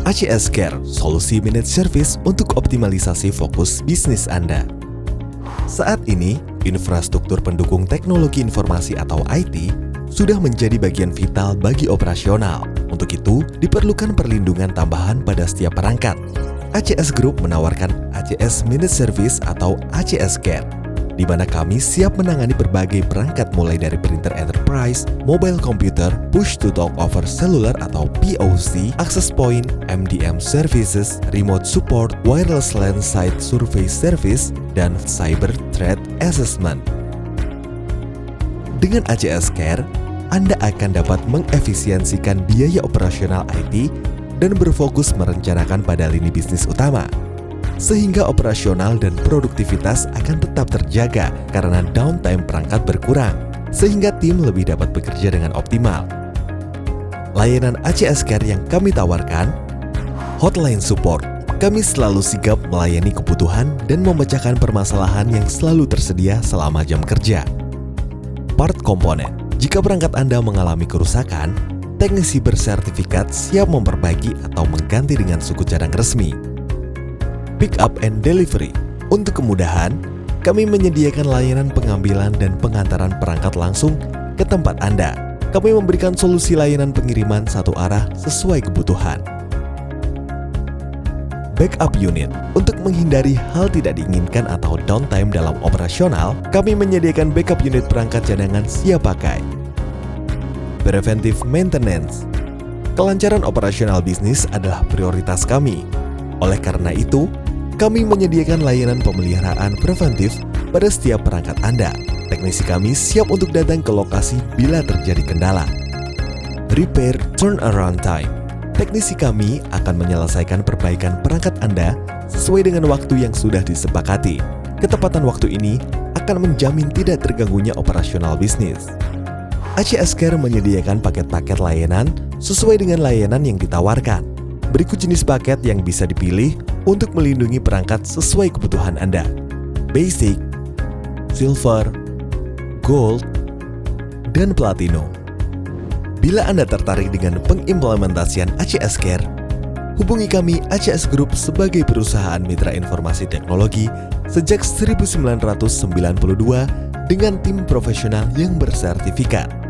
ACS Care, solusi managed service untuk optimalisasi fokus bisnis Anda. Saat ini, infrastruktur pendukung teknologi informasi atau IT sudah menjadi bagian vital bagi operasional. Untuk itu, diperlukan perlindungan tambahan pada setiap perangkat. ACS Group menawarkan ACS Managed Service atau ACS Care, di mana kami siap menangani berbagai perangkat mulai dari printer enterprise, mobile computer, push-to-talk over cellular atau POC, access point, MDM services, remote support, wireless LAN site survey service, dan cyber threat assessment. Dengan ACS Care, Anda akan dapat mengefisiensikan biaya operasional IT dan berfokus merencanakan pada lini bisnis utama, sehingga operasional dan produktivitas akan tetap terjaga karena downtime perangkat berkurang, sehingga tim lebih dapat bekerja dengan optimal. Layanan ACS Care yang kami tawarkan, hotline support. Kami selalu sigap melayani kebutuhan dan memecahkan permasalahan yang selalu tersedia selama jam kerja. Part komponen. Jika perangkat Anda mengalami kerusakan, teknisi bersertifikat siap memperbaiki atau mengganti dengan suku cadang resmi. Pick up and delivery. Untuk kemudahan, kami menyediakan layanan pengambilan dan pengantaran perangkat langsung ke tempat Anda. Kami memberikan solusi layanan pengiriman satu arah sesuai kebutuhan. Backup unit. Untuk menghindari hal tidak diinginkan atau downtime dalam operasional, kami menyediakan backup unit perangkat cadangan siap pakai. Preventive maintenance. Kelancaran operasional bisnis adalah prioritas kami. Oleh karena itu, kami menyediakan layanan pemeliharaan preventif pada setiap perangkat Anda. Teknisi kami siap untuk datang ke lokasi bila terjadi kendala. Repair turnaround time. Teknisi kami akan menyelesaikan perbaikan perangkat Anda sesuai dengan waktu yang sudah disepakati. Ketepatan waktu ini akan menjamin tidak terganggunya operasional bisnis. ACS Care menyediakan paket-paket layanan sesuai dengan layanan yang ditawarkan. Berikut jenis paket yang bisa dipilih untuk melindungi perangkat sesuai kebutuhan Anda. Basic, Silver, Gold, dan Platinum. Bila Anda tertarik dengan pengimplementasian ACS Care, hubungi kami ACS Group sebagai perusahaan mitra informasi teknologi sejak 1992 dengan tim profesional yang bersertifikat.